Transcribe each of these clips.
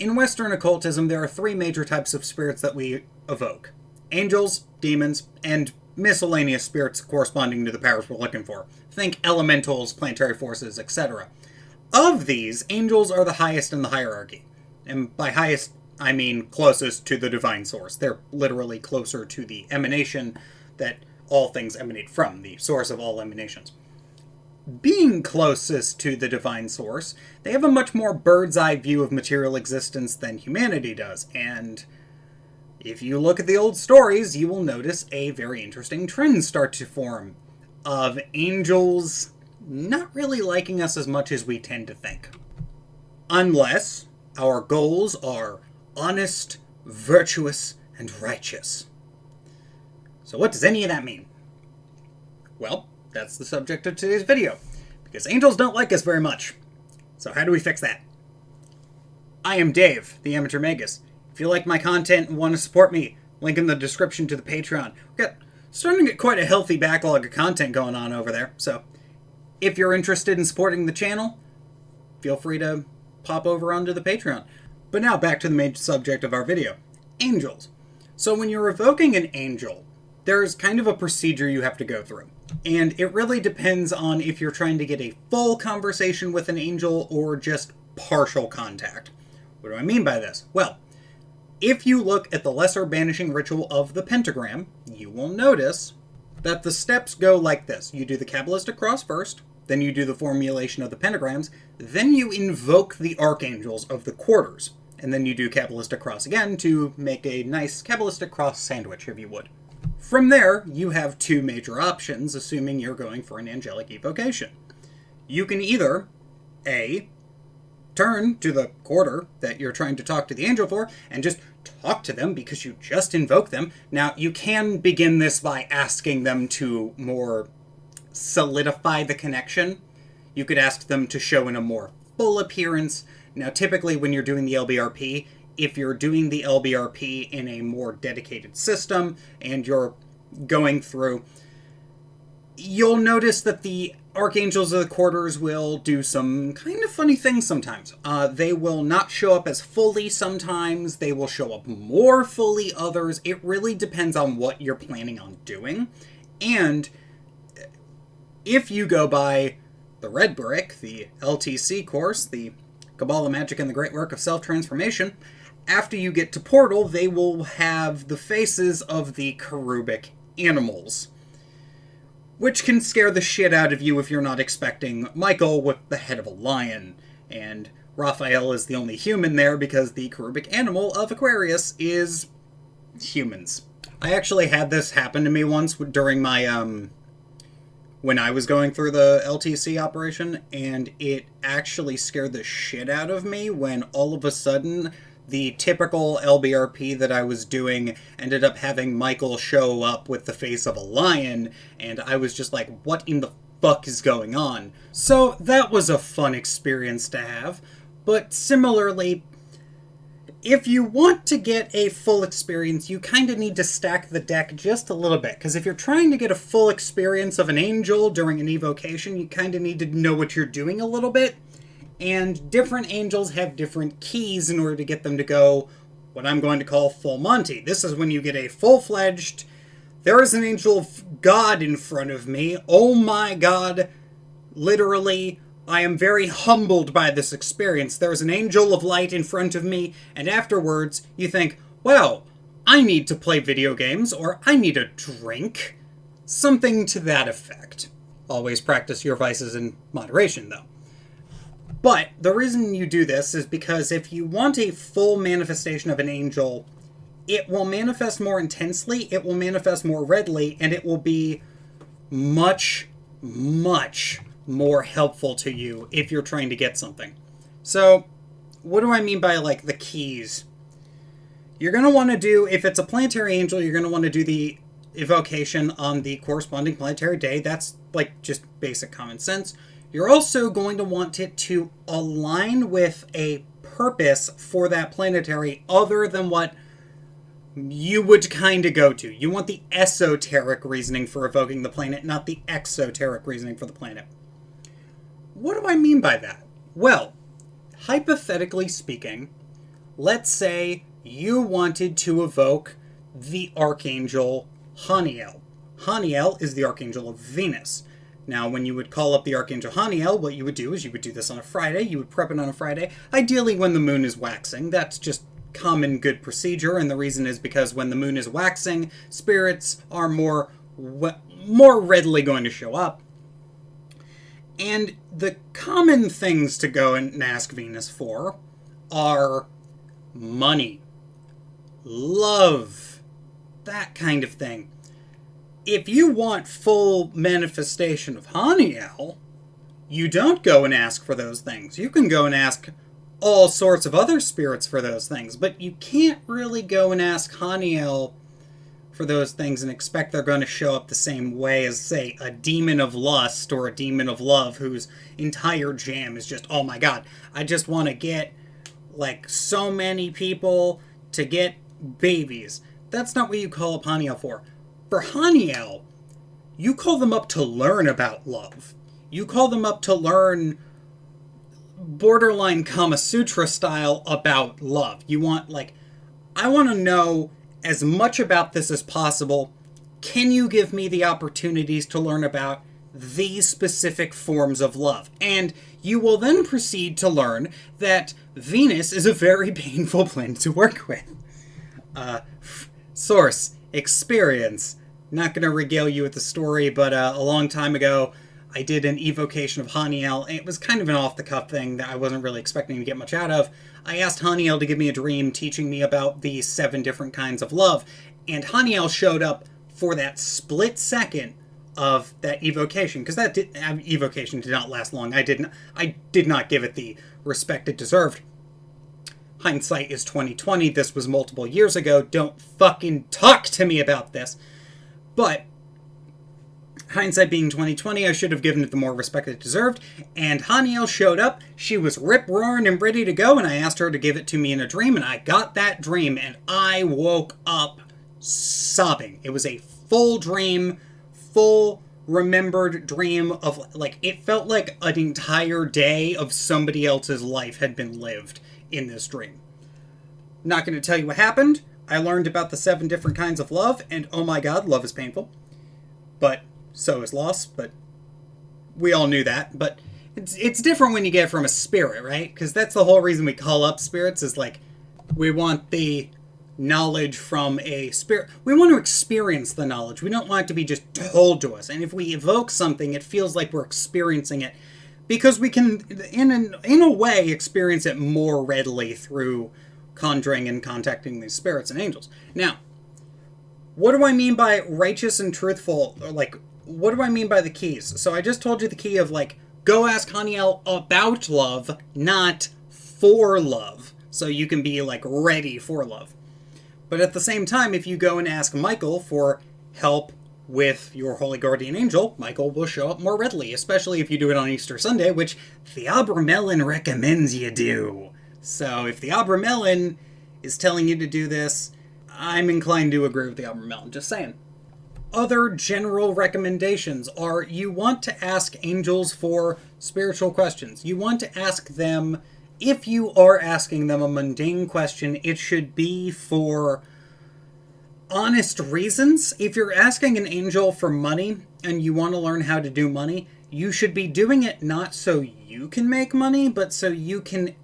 In Western occultism, there are three major types of spirits that we evoke. Angels, demons, and miscellaneous spirits corresponding to the powers we're looking for. Think elementals, planetary forces, etc. Of these, angels are the highest in the hierarchy. And by highest, I mean closest to the divine source. They're literally closer to the emanation that all things emanate from, the source of all emanations. Being closest to the divine source, they have a much more bird's eye view of material existence than humanity does, and if you look at the old stories, you will notice a very interesting trend start to form of angels not really liking us as much as we tend to think. Unless our goals are honest, virtuous, and righteous. So what does any of that mean? Well, that's the subject of today's video, because angels don't like us very much. So how do we fix that? I am Dave, the Amateur Magus. If you like my content and want to support me, link in the description to the Patreon. We've got starting to get quite a healthy backlog of content going on over there, so if you're interested in supporting the channel, feel free to pop over onto the Patreon. But now back to the main subject of our video, angels. So when you're evoking an angel, there's kind of a procedure you have to go through. And it really depends on if you're trying to get a full conversation with an angel or just partial contact. What do I mean by this? Well, if you look at the lesser banishing ritual of the pentagram, you will notice that the steps go like this. You do the Kabbalistic cross first, then you do the formulation of the pentagrams, then you invoke the archangels of the quarters, and then you do Kabbalistic cross again to make a nice Kabbalistic cross sandwich, if you would. From there, you have two major options, assuming you're going for an angelic evocation. You can either, A, turn to the quarter that you're trying to talk to the angel for, and just talk to them because you just invoke them. Now, you can begin this by asking them to more solidify the connection. You could ask them to show in a more full appearance. Now, typically when you're doing the LBRP, if you're doing the LBRP in a more dedicated system and you're going through, you'll notice that the archangels of the quarters will do some kind of funny things sometimes. They will not show up as fully sometimes. They will show up more fully others. It really depends on what you're planning on doing. And if you go by the Red Brick, the LTC course, the Kabbalah, Magick, and the Great Work of Self-Transformation, after you get to Portal, they will have the faces of the cherubic animals, which can scare the shit out of you if you're not expecting Michael with the head of a lion, and Raphael is the only human there because the cherubic animal of Aquarius is humans. I actually had this happen to me once during my, when I was going through the LTC operation, and it actually scared the shit out of me when all of a sudden the typical LBRP that I was doing ended up having Michael show up with the face of a lion, and I was just like, what in the fuck is going on? So that was a fun experience to have, but similarly, if you want to get a full experience, you kind of need to stack the deck just a little bit, because if you're trying to get a full experience of an angel during an evocation, you kind of need to know what you're doing a little bit. And different angels have different keys in order to get them to go what I'm going to call full Monty. This is when you get a full-fledged, there is an angel of God in front of me. Oh my God. Literally, I am very humbled by this experience. There's an angel of light in front of me, and afterwards you think, well, I need to play video games, or I need a drink. Something to that effect. Always practice your vices in moderation, though. But the reason you do this is because if you want a full manifestation of an angel, it will manifest more intensely, it will manifest more readily, and it will be much, much more helpful to you if you're trying to get something. So, what do I mean by, like, the keys? You're going to want to do, if it's a planetary angel, you're going to want to do the evocation on the corresponding planetary day. That's, like, just basic common sense. You're also going to want it to align with a purpose for that planetary other than what you would kind of go to. You want the esoteric reasoning for evoking the planet, not the exoteric reasoning for the planet. What do I mean by that? Well, hypothetically speaking, let's say you wanted to evoke the Archangel Haniel. Haniel is the Archangel of Venus. Now, when you would call up the Archangel Haniel, what you would do is you would do this on a Friday. You would prep it on a Friday, ideally when the moon is waxing. That's just common good procedure, and the reason is because when the moon is waxing, spirits are more readily going to show up. And the common things to go and ask Venus for are money, love, that kind of thing. If you want full manifestation of Haniel, you don't go and ask for those things. You can go and ask all sorts of other spirits for those things, but you can't really go and ask Haniel for those things and expect they're going to show up the same way as, say, a demon of lust or a demon of love whose entire jam is just, oh my god, I just want to get, like, so many people to get babies. That's not what you call up Haniel for. For Haniel, you call them up to learn about love. You call them up to learn borderline Kama Sutra style about love. You want, like, I want to know as much about this as possible. Can you give me the opportunities to learn about these specific forms of love? And you will then proceed to learn that Venus is a very painful planet to work with. Source, experience. Not going to regale you with the story, but a long time ago, I did an evocation of Haniel. It was kind of an off-the-cuff thing that I wasn't really expecting to get much out of. I asked Haniel to give me a dream teaching me about the 7 different kinds of love, and Haniel showed up for that split second of that evocation, because that evocation did not last long. I did not give it the respect it deserved. Hindsight is 2020. This was multiple years ago. Don't fucking talk to me about this. But hindsight being 2020, I should have given it the more respect it deserved. And Haniel showed up. She was rip-roaring and ready to go, and I asked her to give it to me in a dream, and I got that dream, and I woke up sobbing. It was a full dream, full remembered dream of, like, it felt like an entire day of somebody else's life had been lived in this dream. Not going to tell you what happened. I learned about the 7 different kinds of love, and oh my god, love is painful. But so is loss, but we all knew that. But it's different when you get it from a spirit, right? Because that's the whole reason we call up spirits, is like, we want the knowledge from a spirit. We want to experience the knowledge. We don't want it to be just told to us. And if we evoke something, it feels like we're experiencing it, because we can, in a way, experience it more readily through conjuring and contacting these spirits and angels. Now, what do I mean by righteous and truthful? Or, like, what do I mean by the keys? So I just told you the key of, like, go ask Haniel about love, not for love. So you can be, like, ready for love. But at the same time, if you go and ask Michael for help with your holy guardian angel, Michael will show up more readily, especially if you do it on Easter Sunday, which Theobra Melon recommends you do. So if Theobra Melon is telling you to do this, I'm inclined to agree with Theobra Melon, just saying. Other general recommendations are, you want to ask angels for spiritual questions. You want to ask them, if you are asking them a mundane question, it should be for honest reasons. If you're asking an angel for money and you want to learn how to do money, you should be doing it not so you can make money, but so you can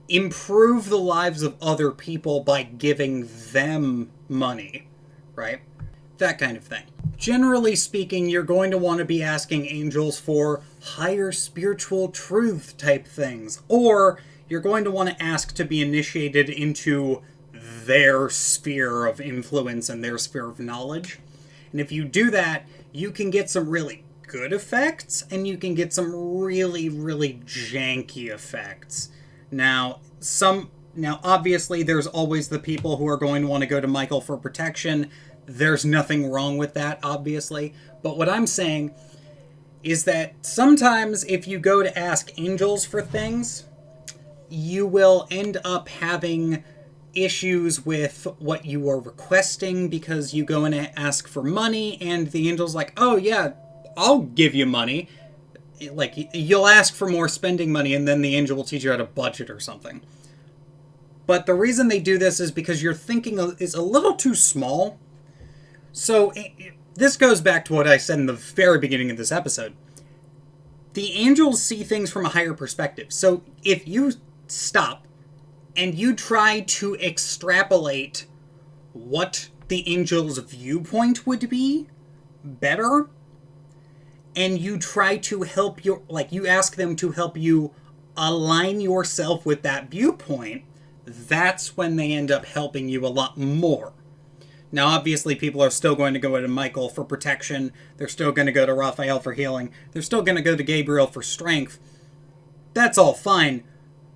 improve the lives of other people by giving them money, right? That kind of thing. Generally speaking, you're going to want to be asking angels for higher spiritual truth type things, or you're going to want to ask to be initiated into their sphere of influence and their sphere of knowledge. And if you do that, you can get some really good effects, and you can get some really, really janky effects. Now, obviously, there's always the people who are going to want to go to Michael for protection. There's nothing wrong with that, obviously. But what I'm saying is that sometimes if you go to ask angels for things, you will end up having issues with what you are requesting, because you go and ask for money, and the angel's like, oh yeah, I'll give you money. Like, you'll ask for more spending money, and then the angel will teach you how to budget or something. But the reason they do this is because your thinking is a little too small. So this goes back to what I said in the very beginning of this episode. The angels see things from a higher perspective. So if you stop and you try to extrapolate what the angel's viewpoint would be better, and you try to help you ask them to help you align yourself with that viewpoint, that's when they end up helping you a lot more. Now, obviously, people are still going to go to Michael for protection. They're still going to go to Raphael for healing. They're still going to go to Gabriel for strength. That's all fine.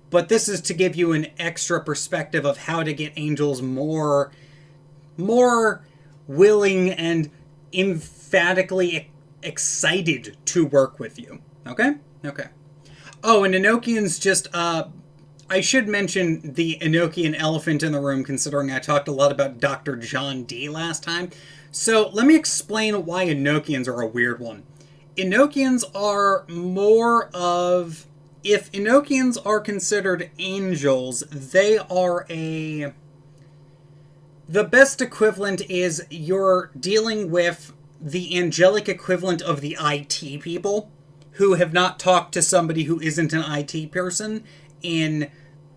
But this is to give you an extra perspective of how to get angels more willing and emphatically excited to work with you. Okay? Okay. Oh, and Enochian's just, I should mention the Enochian elephant in the room, considering I talked a lot about Dr. John Dee last time. So let me explain why Enochians are a weird one. Enochians are more of... If Enochians are considered angels, they are the best equivalent is you're dealing with the angelic equivalent of the IT people who have not talked to somebody who isn't an IT person in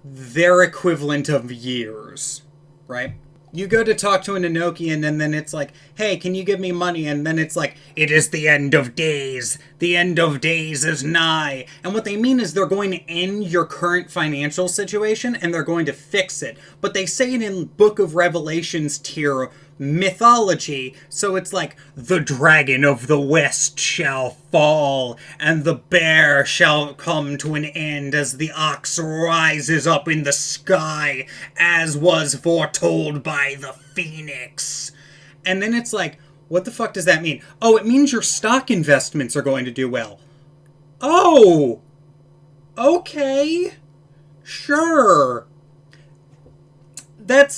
their equivalent of years, right? You go to talk to an Enochian and then it's like, hey, can you give me money? And then it's like, it is the end of days. The end of days is nigh. And what they mean is they're going to end your current financial situation and they're going to fix it. But they say it in Book of Revelations tier mythology, so it's like, the dragon of the west shall fall, and the bear shall come to an end as the ox rises up in the sky, as was foretold by the phoenix. And then it's like, what the fuck does that mean? Oh, it means your stock investments are going to do well. Oh! Okay. Sure. That's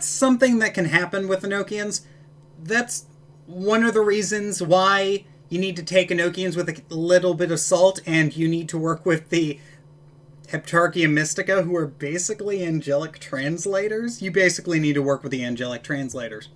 something that can happen with Enochians. That's one of the reasons why you need to take Enochians with a little bit of salt, and you need to work with the Heptarchia Mystica, who are basically angelic translators. You basically need to work with the angelic translators.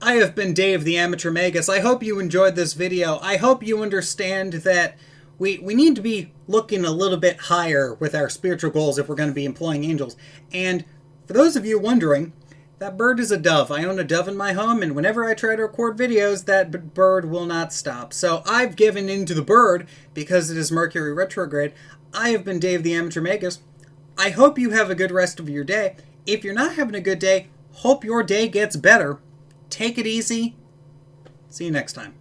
I have been Dave, the Amateur Magus. I hope you enjoyed this video. I hope you understand that we need to be looking a little bit higher with our spiritual goals if we're going to be employing angels. And for those of you wondering, that bird is a dove. I own a dove in my home, and whenever I try to record videos, that bird will not stop. So I've given in to the bird because it is Mercury retrograde. I have been Dave, the Amateur Magus. I hope you have a good rest of your day. If you're not having a good day, hope your day gets better. Take it easy. See you next time.